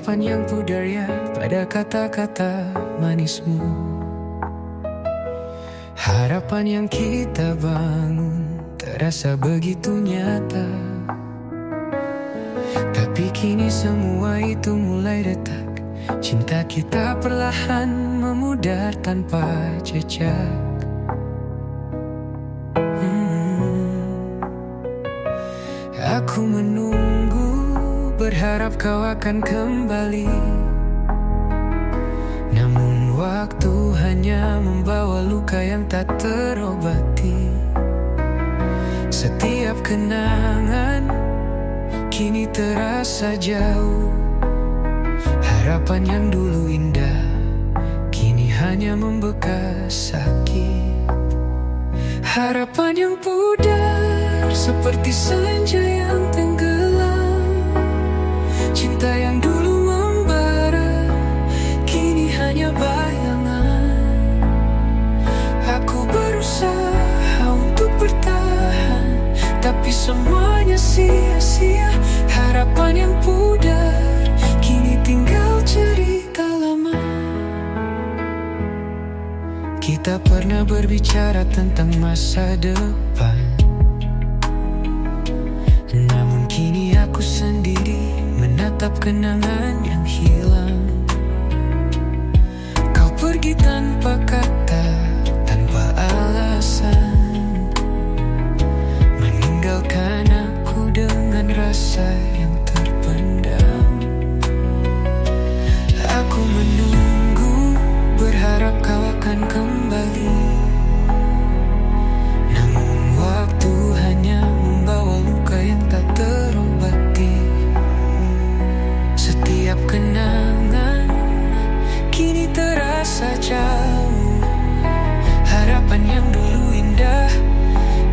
harapan yang pudar ya pada kata-kata manismu. Harapan yang kita bangun terasa begitu nyata, tapi kini semua itu mulai retak. Cinta kita perlahan memudar tanpa jejak. Aku menunggu, berharap kau akan kembali. Namun waktu hanya membawa luka yang tak terobati. Setiap kenangan kini terasa jauh. Harapan yang dulu indah kini hanya membekas sakit. Harapan yang pudar seperti senja yang tenggelam. Cinta yang dulu membara kini hanya bayangan. Aku berusaha untuk bertahan, tapi semuanya sia-sia. Harapan yang pudar kini tinggal cerita lama. Kita pernah berbicara tentang masa depan, namun kini aku sendiri menatap kenangan yang hilang. Kau pergi tanpa kata, tanpa alasan, meninggalkan aku dengan rasa yang terpendam. Aku menunggu, berharap kau akan kembali. Namun waktu hanya membawa luka yang tak terobati. Setiap kenangan kini terasa jauh. Harapan yang dulu indah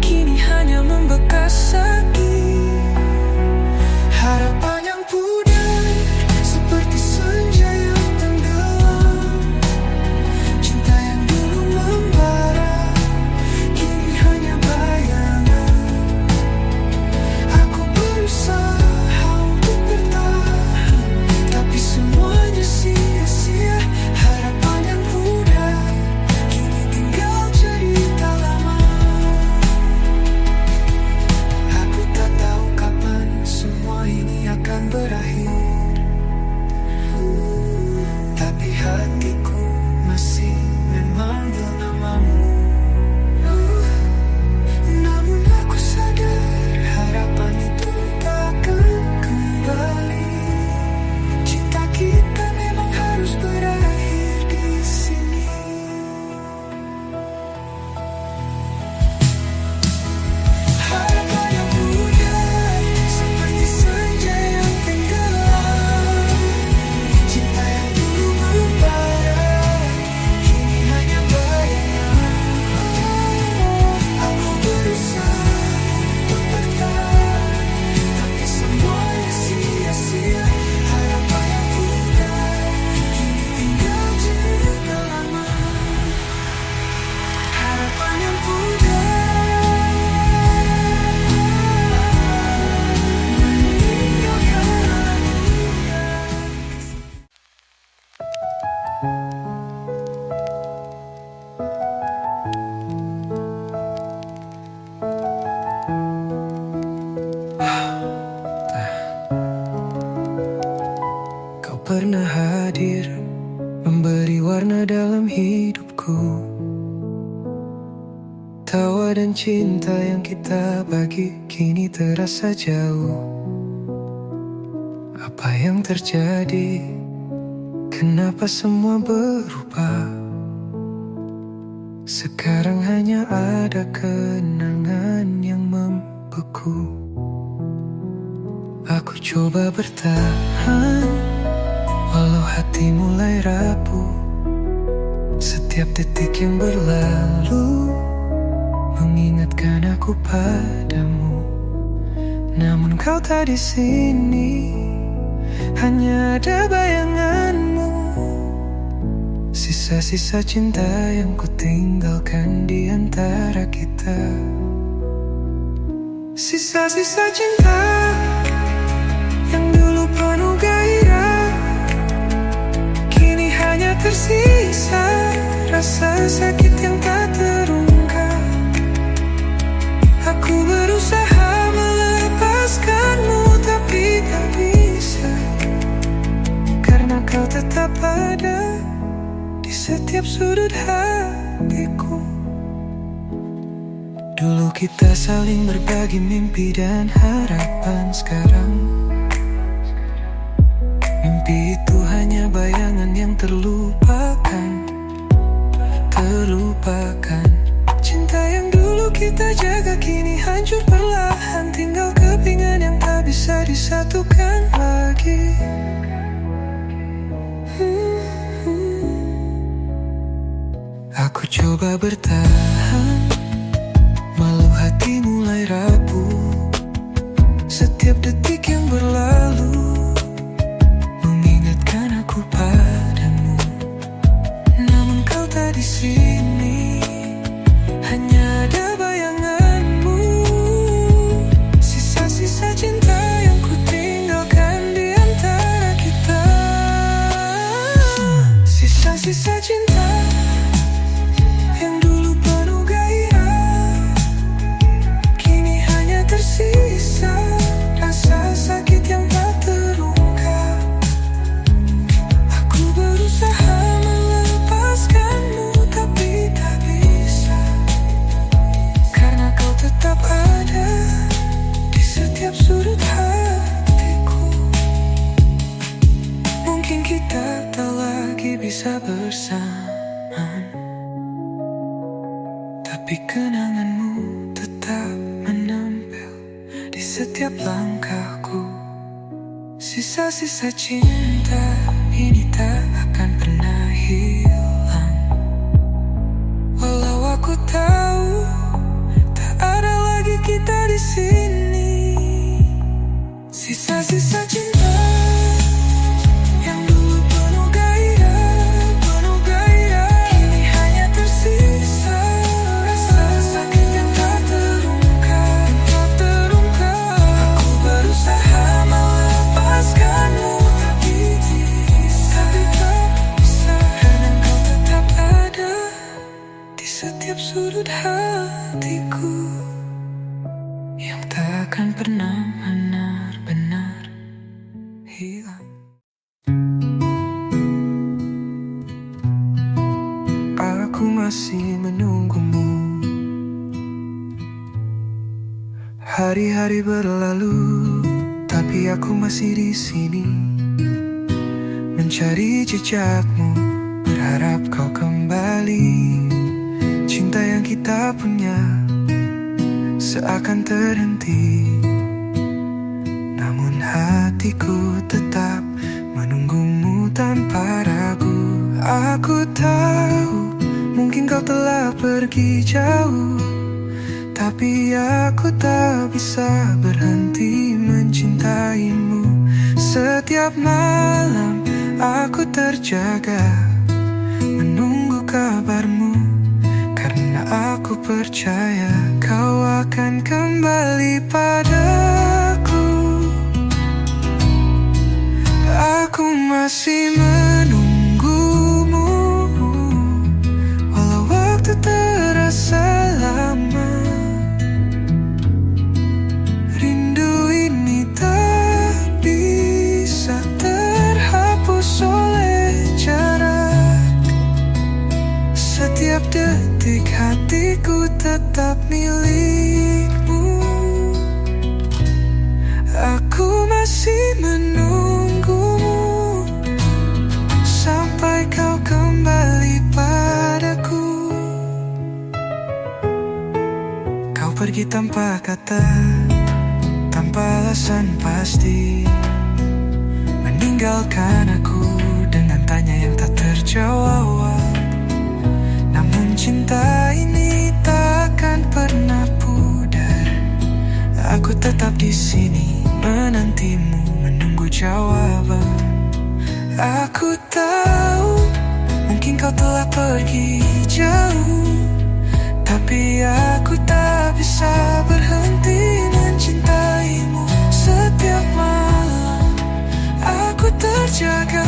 kini hanya membekas sakit. Harapan yang pudar seperti senja yang tenggelam. Cinta yang dulu membara kini hanya bayangan. Aku berusaha untuk bertahan, tapi semuanya sia-sia. Harapan yang pudar kini tinggal cerita lama. Aku tak tahu kapan semua ini akan berakhir, tapi hatiku masih memanggil namamu. Namun aku sadar harapan itu tak akan kembali. Cinta kita memang harus berakhir di sini. Harapan yang pudar seperti senja yang tenggelam. Cinta yang dulu membara kini hanya bayangan. Aku berusaha untuk bertahan, tapi semuanya sia-sia. Harapan yang pudar kini tinggal cerita lama. Harapan yang pudar meninggalkan luka. Kau pernah hadir, memberi warna dalam hidupku. Tawa dan cinta yang kita bagi kini terasa jauh. Apa yang terjadi? Kenapa semua berubah? Sekarang hanya ada kenangan yang membeku. Aku coba bertahan, walau hati mulai rapuh. Setiap detik yang berlalu mengingatkan aku padamu. Namun kau tak di sini, hanya ada bayanganmu. Sisa-sisa cinta yang ku tinggalkan di antara kita. Sisa-sisa cinta yang dulu penuh gairah. tersisa rasa sakit yang tak terungkap. Aku berusaha melepaskanmu tapi tak bisa, karena kau tetap ada di setiap sudut hatiku. Dulu kita saling berbagi mimpi dan harapan. Sekarang mimpi itu hanya bayangan yang terlupakan. Cinta yang dulu kita jaga kini hancur perlahan. Tinggal kepingan yang tak bisa disatukan lagi. Aku coba bertahan, malu hati mulai rapuh. Setiap detik yang berlalu mengingatkan aku padamu. Namun kau tak di sini, hanya ada bayanganmu. Sisa-sisa cinta yang ku tinggalkan di antara kita. Sisa-sisa cinta yang dulu penuh gairah, kini hanya tersisa rasa sakit yang tak terungkap. Aku berusaha melepaskanmu tapi tak bisa, karena kau tetap ada di setiap sudut hatiku. Mungkin kita tak lagi bisa bersama, tapi kenanganmu tetap menempel di setiap langkahku. Sisa-sisa cinta ini tak akan pernah hilang. Walau aku tahu tak ada lagi kita di sini. Sisa-sisa cinta yang dulu penuh gairah, kini hanya tersisa rasa sakit yang tak terungkap. Aku berusaha melepaskanmu tapi tak bisa, karena kau tetap ada di setiap sudut hatiku yang tak akan pernah benar-benar hilang. Aku masih menunggumu. Hari-hari berlalu, tapi aku masih di sini mencari jejakmu, berharap kau kembali. Cinta yang kita punya seakan terhenti, namun hatiku tetap menunggumu tanpa ragu. Aku tahu mungkin kau telah pergi jauh, tapi aku tak bisa berhenti mencintaimu. Setiap malam aku terjaga menunggu kabarmu, karena aku percaya kau akan kembali padaku. Aku masih menunggumu, walau waktu terasa lama. Rindu ini tak bisa terhapus oleh jarak. Setiap detik hatiku tetap milikmu. Aku masih menunggumu sampai kau kembali padaku. Kau pergi tanpa kata, tanpa alasan pasti, meninggalkan aku dengan tanya yang tak terjawab. Namun cinta ini takkan pernah pudar. Aku tetap di sini menantimu, menunggu jawaban. Aku tahu mungkin kau telah pergi jauh, tapi aku tak bisa berhenti mencintaimu. Setiap malam aku terjaga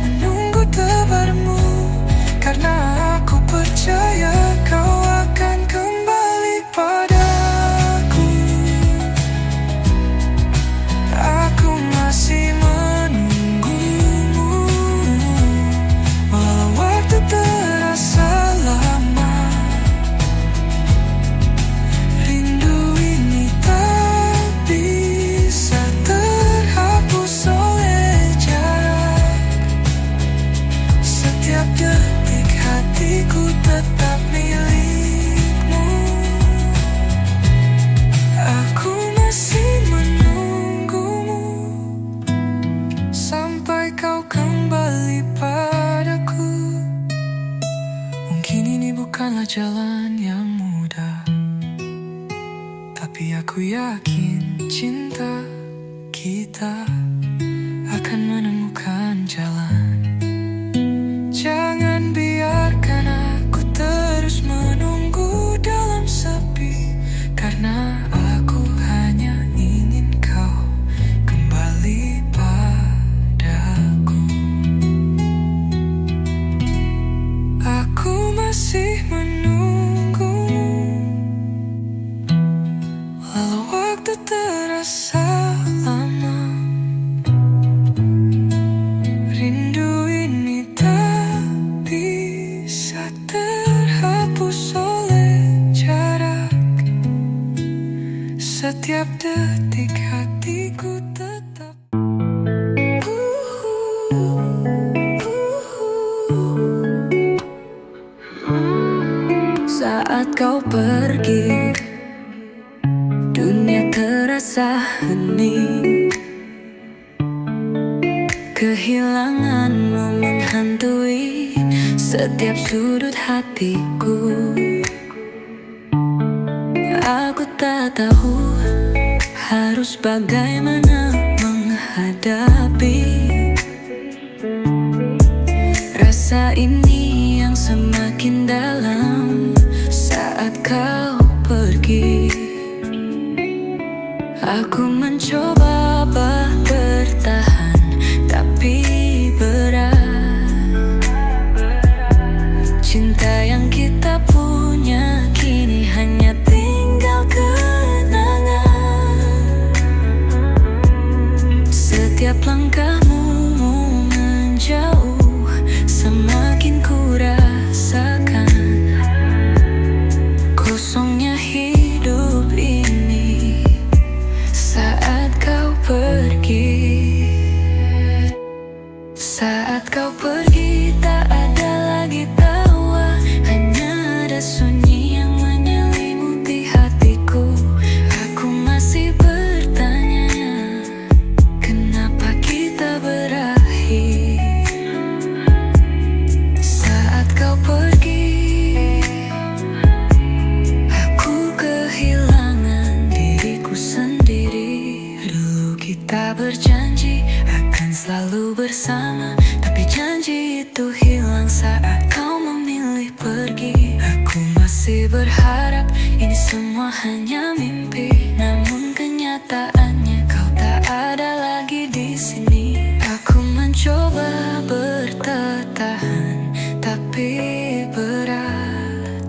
menunggu terbang. jalan yang mudah, tapi aku yakin cinta kita akan menemukan jalan. Jangan biarkan aku terus menunggu dalam sepi, karena aku hanya ingin kau kembali padaku. Aku masih menunggumu, walau waktu terasa lama. Rindu ini tak bisa terhapus oleh jarak. Setiap detik hatiku tetap saat kau pergi, dunia terasa hening. Kehilanganmu menghantui setiap sudut hatiku. Aku tak tahu harus bagaimana menghadapi rasa ini yang semakin dalam saat kau pergi. Aku mencoba bertahan, tapi berat. Cinta yang kita punya kini hanya tinggal kenangan. Setiap langkahmu menjauh, semakin ku rasakan kosongnya hidup ini saat kau pergi. Saat kau pergi tak ada lagi tawa, hanya ada sunyi yang menyelimuti hatiku. Aku masih bertanya, kenapa kita berakhir? Saat kau pergi, aku kehilangan diriku sendiri. Dulu kita berjanji akan selalu bersama, tapi janji itu hilang saat kau memilih pergi. Aku masih berharap ini semua hanya mimpi, namun kenyataannya kau tak ada lagi di sini. Aku mencoba bertahan, tapi berat.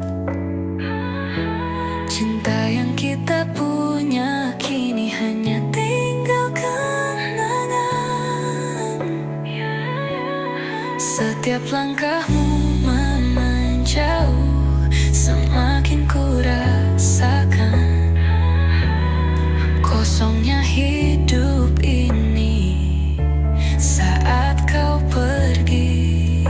Cinta yang kita punya kini hanya tinggal kenangan. Setiap langkahmu menjauh, semakin ku rasakan kosongnya hidup ini saat kau pergi.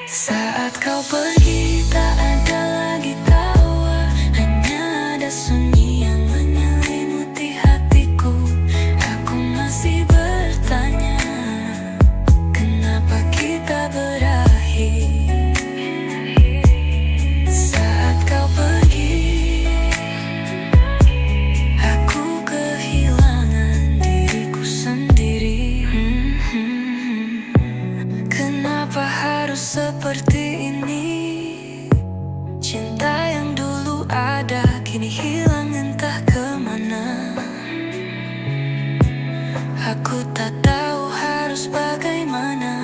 Saat kau pergi tak ada lagi tawa, hanya ada sunyi yang menyelimuti hatiku. Aku masih bertanya, kenapa kita berakhir? Saat kau pergi, aku kehilangan diriku sendiri. Kenapa harus seperti ini? Cinta yang dulu ada kini hilang entah kemana. Aku tak tahu harus bagaimana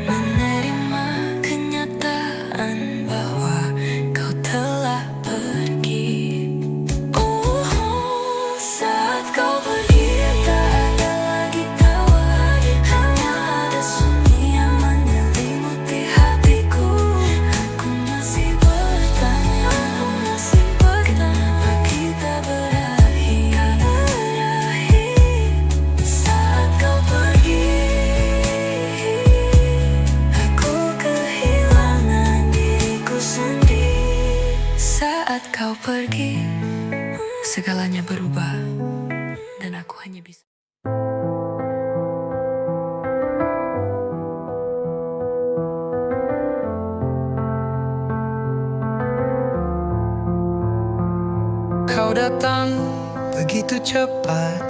menerima kenyataan bahwa kau telah pergi. Saat kau pergi tak ada lagi tawa, hanya ada sunyi yang menyelimuti hatiku. Aku masih bertanya, kenapa kita berakhir? Saat kau pergi, aku kehilangan diriku sendiri. Saat kau pergi, segalanya berubah dan aku hanya bisa datang begitu cepat,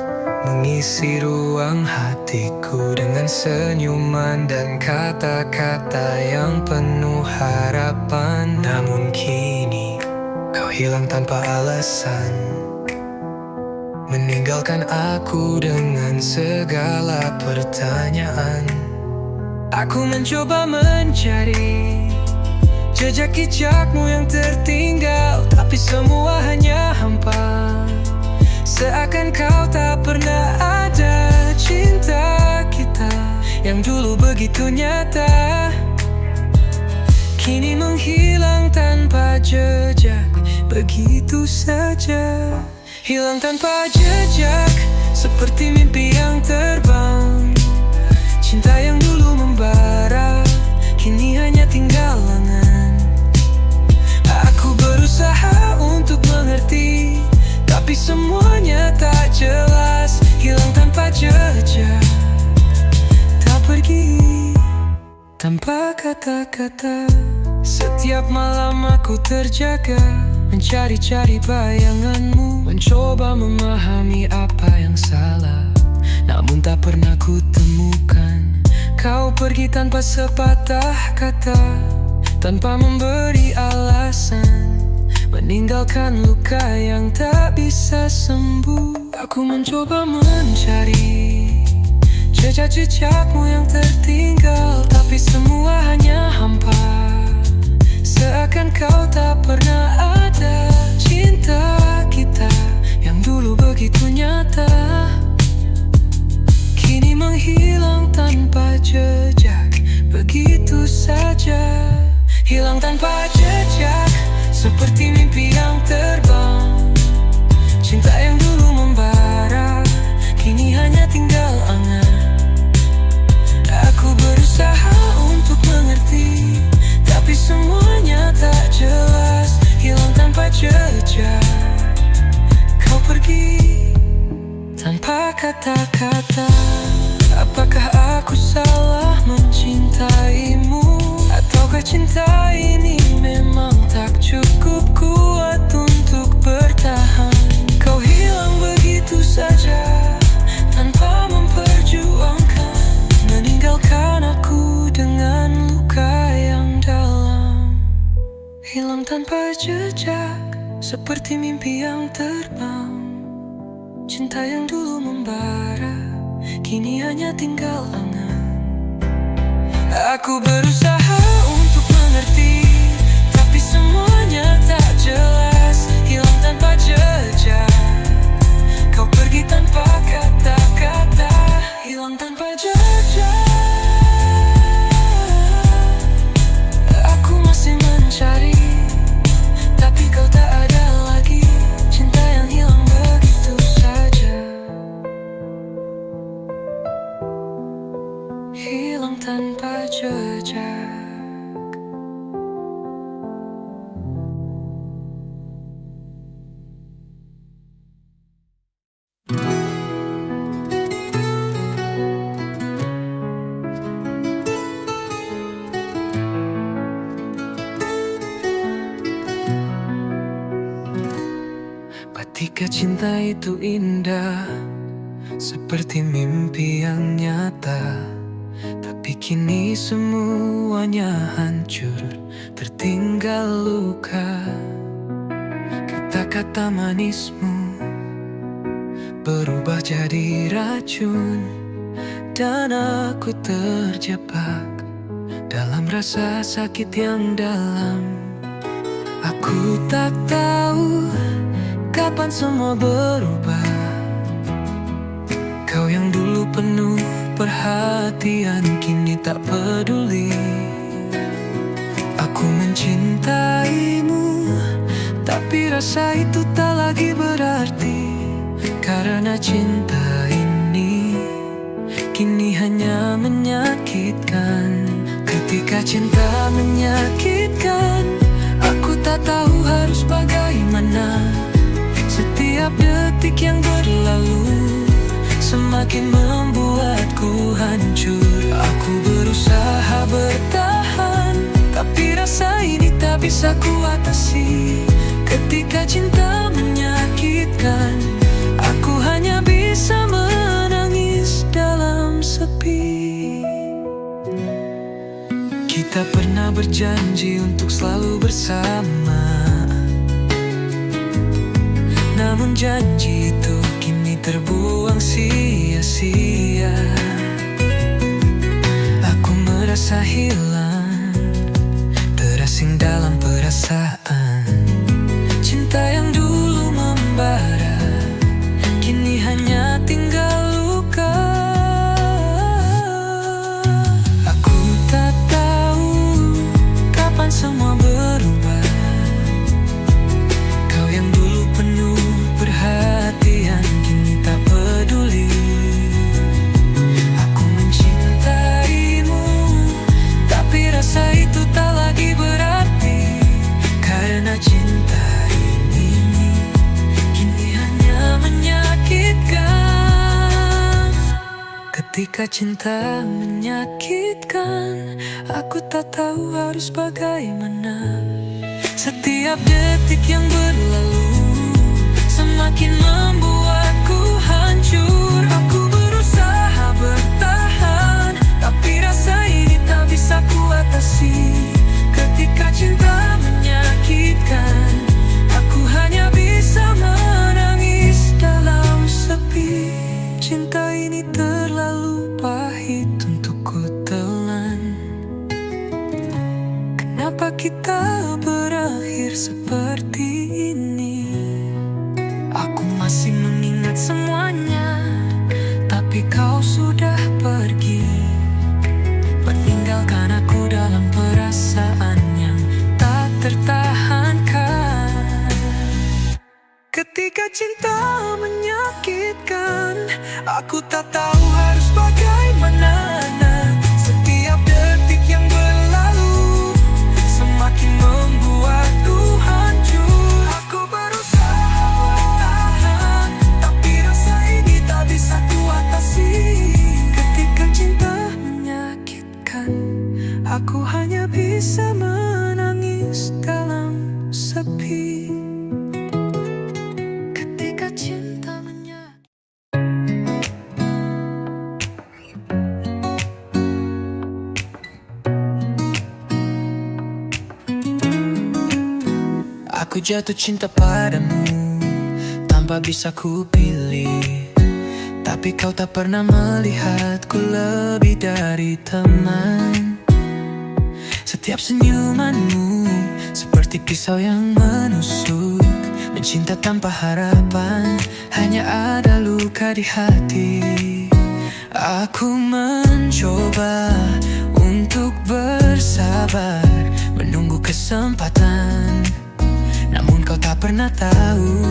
mengisi ruang hatiku dengan senyuman dan kata-kata yang penuh harapan. Namun kini kau hilang tanpa alasan, meninggalkan aku dengan segala pertanyaan. Aku mencoba mencari jejak-jejakmu yang tertinggal, tapi semua hanya hampa. Seakan kau tak pernah ada. Cinta kita yang dulu begitu nyata, kini menghilang tanpa jejak, begitu saja. Hilang tanpa jejak, seperti mimpi yang terbang. Cinta yang dulu membara, kini hanya tinggal angan. Aku berusaha untuk mengerti, tapi semuanya tak jelas. Hilang tanpa jejak, tak pergi tanpa kata-kata. Setiap malam aku terjaga, mencari-cari bayanganmu, mencoba memahami apa yang salah, namun tak pernah ku temukan. Kau pergi tanpa sepatah kata, tanpa memberi alasan, meninggalkan luka yang tak bisa sembuh. Aku mencoba mencari jejak-jejakmu yang tertinggal, tapi semua hanya hampa. Seakan kau tak pernah ada. Cinta kita yang dulu begitu nyata, kini menghilang tanpa jejak, begitu saja. Hilang tanpa jejak, seperti mimpi yang terbang. Cinta yang dulu membara, kini hanya tinggal angan. Aku berusaha untuk mengerti, tapi semuanya tak jelas. Hilang tanpa jejak, kau pergi tanpa kata-kata. Apakah aku salah mencintaimu? Ataukah cinta ini memang tak cukup kuat untuk bertahan? Kau hilang begitu saja, tanpa memperjuangkan, meninggalkan aku dengan luka yang dalam. Hilang tanpa jejak, seperti mimpi yang terbang. Cinta yang dulu membara, kini hanya tinggal angan. Aku berusaha untuk mengerti, tapi semuanya tak jelas. Hilang tanpa jejak, kau pergi tanpa kata-kata. Hilang tanpa jejak, aku masih mencari, tapi kau tak ada lagi. Cinta yang hilang begitu saja, hilang tanpa jejak. Ketika cinta itu indah, seperti mimpi yang nyata, tapi kini semuanya hancur, tertinggal luka. Kata-kata manismu berubah jadi racun, dan aku terjebak dalam rasa sakit yang dalam. Aku tak tahu kapan semua berubah. Kau yang dulu penuh perhatian, kini tak peduli. Aku mencintaimu, tapi rasa itu tak lagi berarti. Karena cinta ini kini hanya menyakitkan. Ketika cinta menyakitkan, aku tak tahu harus bagaimana. Setiap detik yang berlalu semakin membuatku hancur. Aku berusaha bertahan, tapi rasa ini tak bisa ku atasi. Ketika cinta menyakitkan, menyakitkan. Aku hanya bisa menangis dalam sepi. Kita pernah berjanji untuk selalu bersama, namun janji itu kini terbuang sia-sia. Aku merasa hilang, terasing dalam perasaan. Cinta yang dulu membara, kini hanya tinggal luka. Aku tak tahu kapan semua berubah. Kau yang dulu penuh perhatian, kini tak peduli. Aku mencintaimu, tapi rasa itu tak lagi berarti. Karena cinta ini kini hanya menyakitkan. Ketika cinta menyakitkan, aku tak tahu harus bagaimana. Setiap detik yang berlalu semakin membuatku hancur. Aku berusaha bertahan, tapi rasa ini tak bisa kuatasi. Ketika cinta menyakitkan, aku hanya bisa menangis dalam sepi. Cinta ini terlalu pahit untuk ku telan. Kenapa kita berakhir seperti ini? Aku masih mengingat semuanya, tapi kau sudah pergi, meninggalkan aku dalam perasaan yang tak tertahankan. Ketika cinta menyakitkan, aku tak tahu harus bagaimana. Setiap detik yang berlalu semakin membuatku hancur. Aku berusaha bertahan, tapi rasa ini tak bisa kuatasi. Ketika cinta menyakitkan, aku hanya bisa menangis dalam sepi. Ketika cinta menyakitkan. Aku jatuh cinta padamu tanpa bisa ku pilih, tapi kau tak pernah melihatku lebih dari teman. Setiap senyumanmu seperti pisau yang menusuk, mencinta tanpa harapan, hanya ada luka di hati. Aku mencoba untuk bersabar, menunggu kesempatan, namun kau tak pernah tahu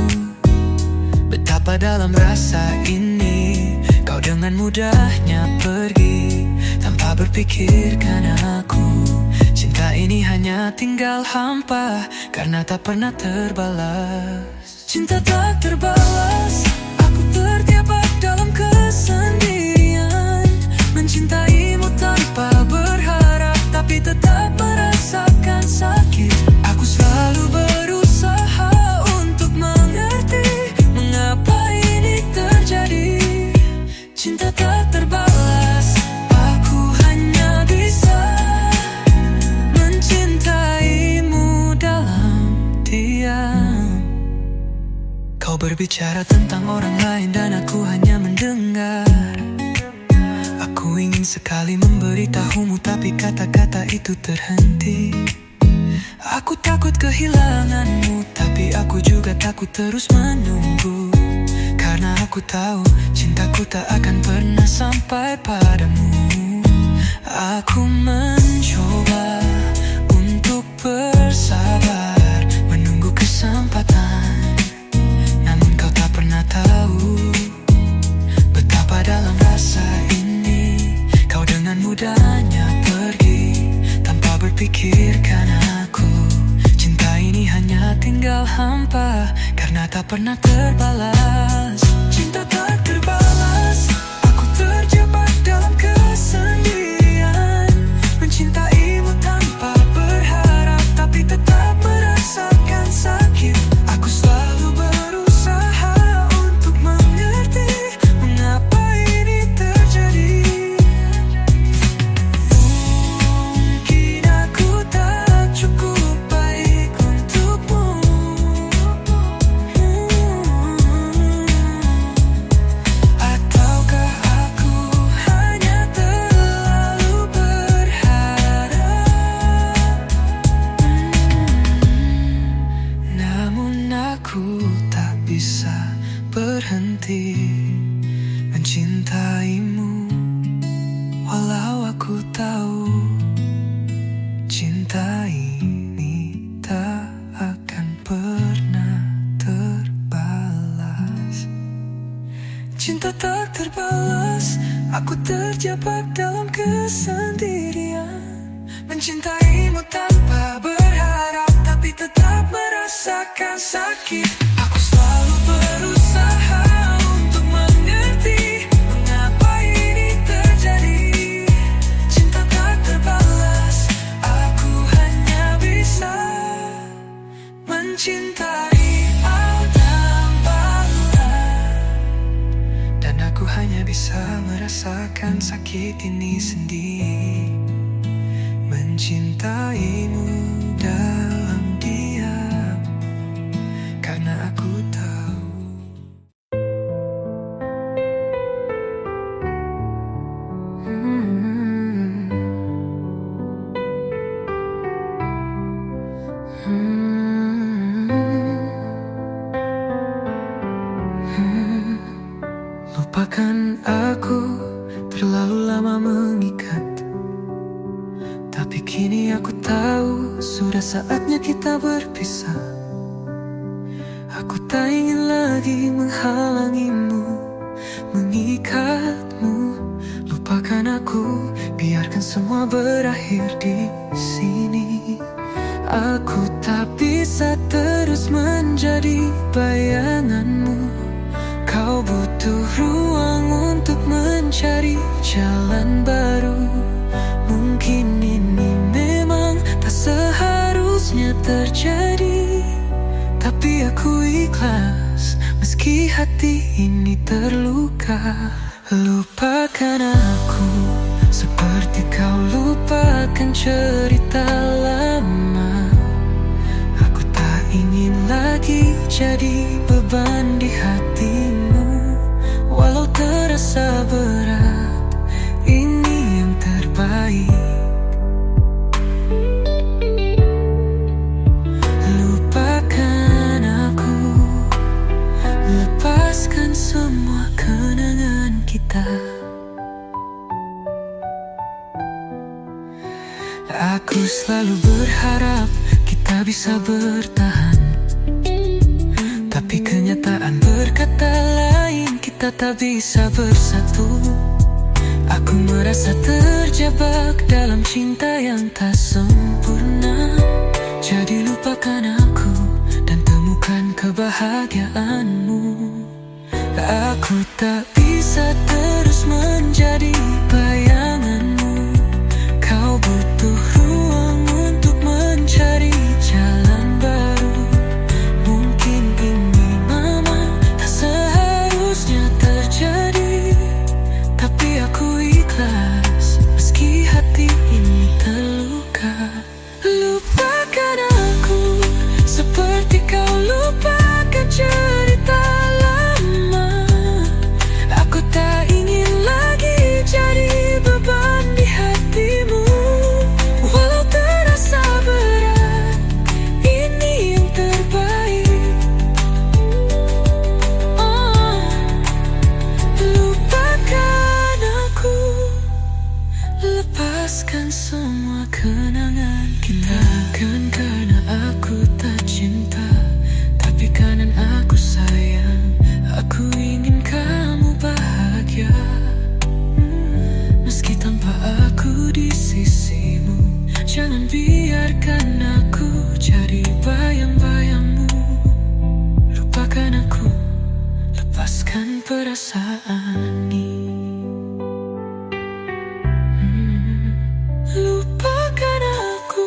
betapa dalam rasa ini. Kau dengan mudahnya pergi tanpa berpikirkan aku. Cinta ini hanya tinggal hampa karena tak pernah terbalas. Cinta tak terbalas, aku terjebak dalam kesendirian, mencintaimu tanpa berharap, tapi tetap merasakan sakit. Aku selalu berusaha untuk mengerti mengapa ini terjadi. Cinta tak terbalas, aku hanya bisa mencintaimu dalam diam. Kau berbicara tentang orang lain dan aku hanya mendengar. Aku ingin sekali memberitahumu, tapi kata-kata itu terhenti. Aku takut kehilanganmu, tapi aku juga takut terus menunggu. Karena aku tahu cintaku tak akan pernah sampai padamu. Aku mencoba untuk bersabar, menunggu kesempatan, namun kau tak pernah tahu betapa dalam rasa ini. Kau dengan mudahnya pergi tanpa berpikirkan aku. Cinta ini hanya tinggal hampa karena tak pernah terbalas. Cinta tak terbalas, aku terjebak dalam kesendirian, mencintaimu tanpa berharap, tapi tetap merasakan sakit. Aku selalu berusaha Mencintaimu tanpa berharap, tapi tetap merasakan sakit. Aku selalu berusaha untuk mengerti mengapa ini terjadi. Cinta tak terbalas, aku hanya bisa mencintai tanpa luka. Dan aku hanya bisa merasakan sakit ini sendiri. Mencintaimu dalam diam, karena aku tahu lupakan aku terlalu lama mengikat. Tapi kini aku tahu sudah saatnya kita berpisah. Aku tak ingin lagi menghalangimu, mengikatmu. Lupakan aku, biarkan semua berakhir di sini. Aku tak bisa terus menjadi bayanganmu. Kau butuh ruang untuk mencari jalan baru. Mungkin ini memang tak seharusnya terjadi, tapi aku ikhlas meski hati ini terluka. Lupakan aku seperti kau lupakan cerita lama. Aku tak ingin lagi jadi beban di hatimu. Walau terasa berat, ini yang terbaik. Lupakan aku, lepaskan semua kenangan kita. Aku selalu berharap kita bisa bertahan, tapi kenyataan berkata lain, kita tak bisa bersatu. Aku merasa terjebak dalam cinta yang tak sempurna. Jadi lupakan aku dan temukan kebahagiaanmu. Aku tak bisa terus menjadi bayanganmu. Kau butuh ruang untuk mencari jalan baru. Mungkin ini memang tak seharusnya terjadi, tapi aku ikhlas meski hati ini terluka. Lupakan aku seperti kau lupakan cerita lama. Aku tak ingin lagi jadi beban di hatimu. Walau terasa berat, ini yang terbaik. Lupakan aku, lepaskan semua kenangan kita. Bukan karena aku tak cinta, tapi karena aku sayang. Aku ingin kamu bahagia, meski tanpa aku di sisimu. Jangan biarkan aku jadi bayang-bayangmu. Lupakan aku, lepaskan perasaan ini. Lupakan aku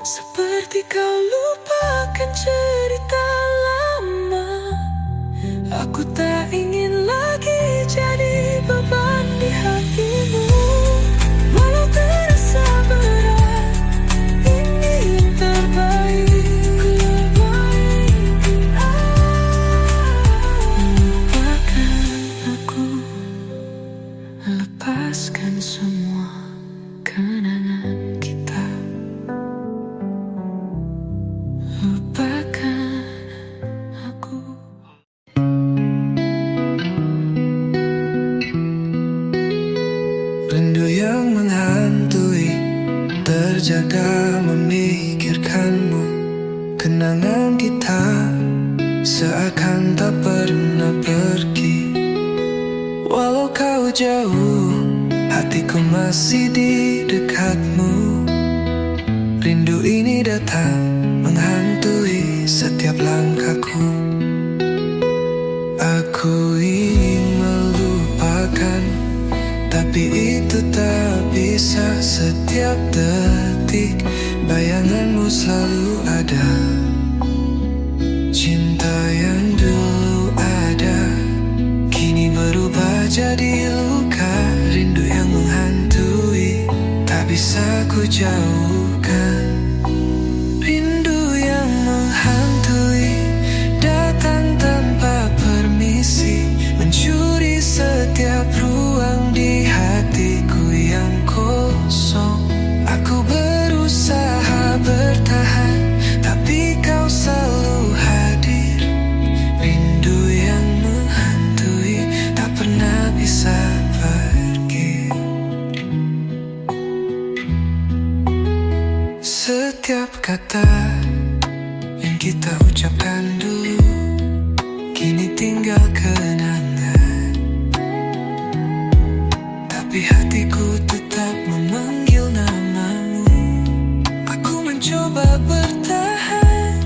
seperti kau lupakan cerita lama. Aku tak ingin lagi jadi beban di hatimu. Walau terasa berat, ini yang terbaik. Lupakan aku, lepaskan semua kenangan kita. Lupakan aku. Rindu yang menghantui, terjaga memikirkanmu. Kenangan kita seakan tak pernah pergi. Walau kau jauh, hatiku masih di dekatmu. datang menghantui setiap langkahku. Aku ingin melupakan, tapi itu tak bisa. Setiap detik bayanganmu selalu ada. Cinta yang dulu ada kini berubah jadi luka. Rindu yang menghantui tak bisa ku jauhkan. Rindu yang menghantui datang tanpa permisi, mencuri setiap ruang di hatiku yang kosong. Aku berusaha bertahan, tapi kau selalu hadir. Rindu yang menghantui tak pernah bisa pergi. Setiap kata yang kita ucapkan dulu kini tinggal kenangan, tapi hatiku tetap memanggil namamu. Aku mencoba bertahan,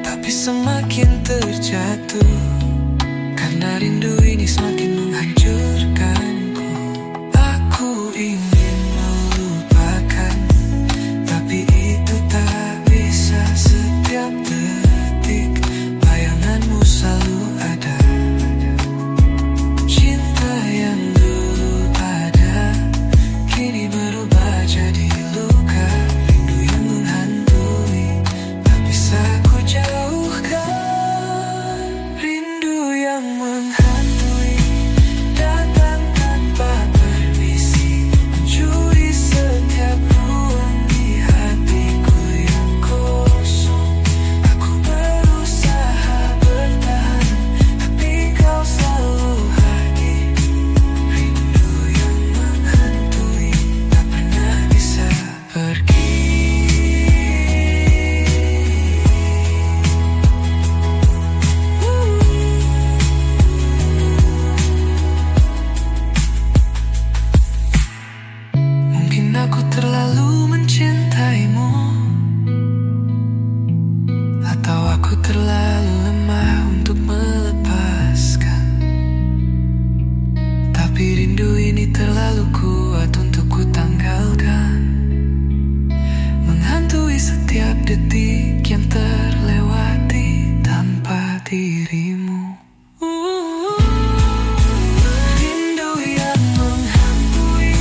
tapi semakin terjatuh, karena rindu ini semakin menghancurkanku. Aku ingin melupakan, tapi itu tak bisa. Setiap detik bayanganmu selalu ada. Cinta yang dulu ada kini berubah jadi luka. Rindu yang menghantui tak bisa ku jauhkan. Rindu yang menghantui datang tanpa permisi, mencuri setiap ruang di hatiku yang kosong. Aku berusaha bertahan, tapi kau selalu hadir. Rindu yang menghantui tak pernah bisa pergi. Mungkin aku terlalu mencintaimu, atau aku terlalu lemah untuk melepaskan. Tapi rindu ini terlalu kuat untuk ku tanggalkan, menghantui setiap detik yang terlewati tanpa dirimu. Rindu yang menghantui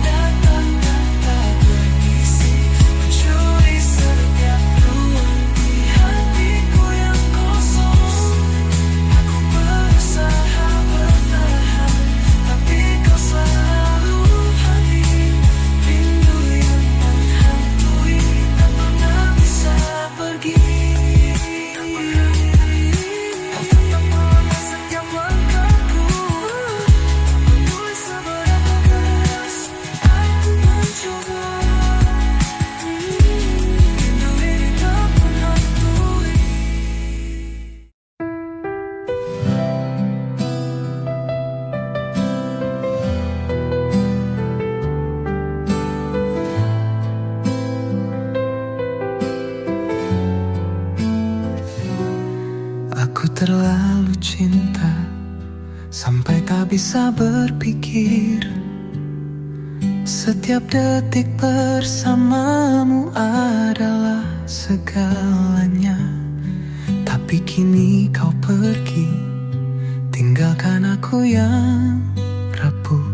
datang tanpa permisi, mencuri setiap ruang di hatiku yang kosong. Aku berusaha bertahan, tapi kau selalu hadir. Rindu yang menghantui tak pernah bisa pergi. Kau tetap melangkah setiap langkahku, tak peduli seberapa keras aku mencoba. Rindu ini tak pernah pulih. Aku terlalu cinta sampai tak bisa berpikir. Setiap detik bersamamu adalah segalanya. Tapi kini kau pergi, tinggalkan aku yang rapuh.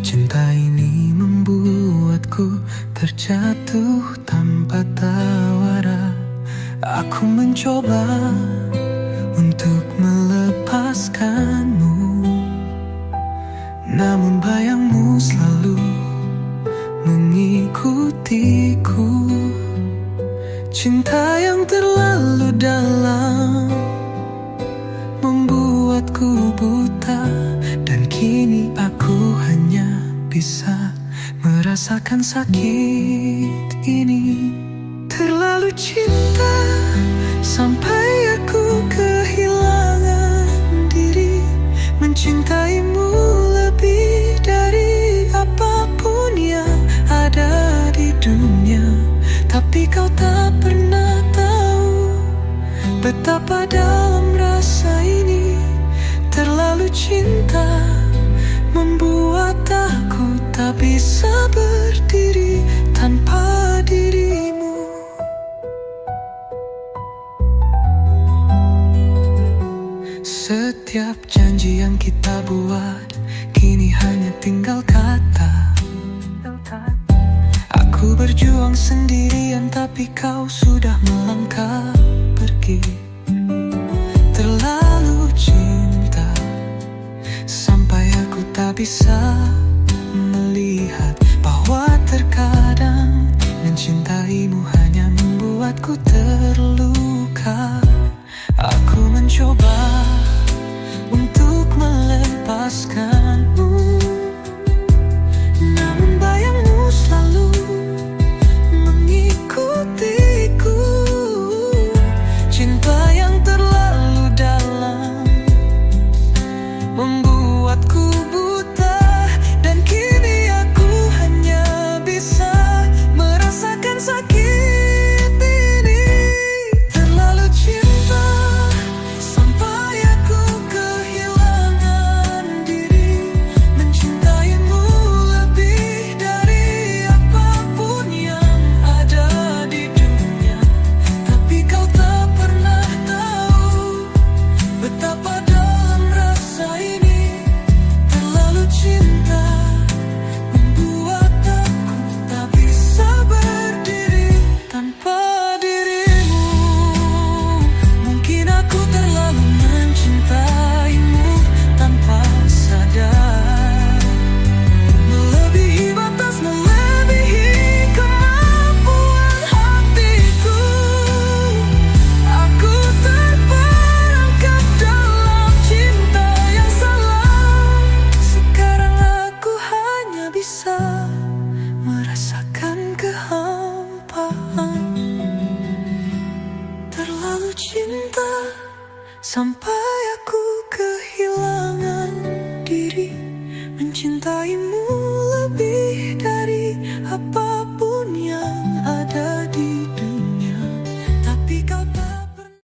Cinta ini membuatku terjatuh tanpa tawara. Aku mencoba untuk melepaskanmu, namun bayangmu selalu mengikutiku. Cinta yang terlalu dalam membuatku buta, dan kini aku hanya bisa merasakan sakit ini. Terlalu cinta sampai aku kehilangan diri, mencintaimu lebih dari apapun yang ada di dunia. Tapi kau tak Betapa dalam rasa ini, terlalu cinta membuat aku tak bisa berdiri tanpa dirimu. Setiap janji yang kita buat kini hanya tinggal kata. Aku berjuang sendirian tapi kau sudah melangkah pergi. Terlalu cinta sampai aku tak bisa melihat bahwa terkadang mencintaimu hanya membuatku terluka. Aku mencoba untuk melepaskanmu, namun bayangmu selalu mengikutiku. Cinta yang terlalu dalam membuatku buta, dan kini aku hanya bisa merasakan sakit ini. Terlalu cinta sampai aku kehilangan diri, mencintaimu lebih dari apapun yang ada di dunia. Tapi kau tak pernah tahu betapa dalam rasa ini. Terlalu cinta membuat aku tak bisa berdiri tanpa dirimu. Mungkin aku terlalu mencintaimu tanpa sadar, melebihi batas, melebihi kemampuan hatiku. Aku terperangkap dalam cinta yang salah. Sekarang aku hanya bisa merasakan kehampaan. Terlalu cinta sampai aku kehilangan diri, mencintaimu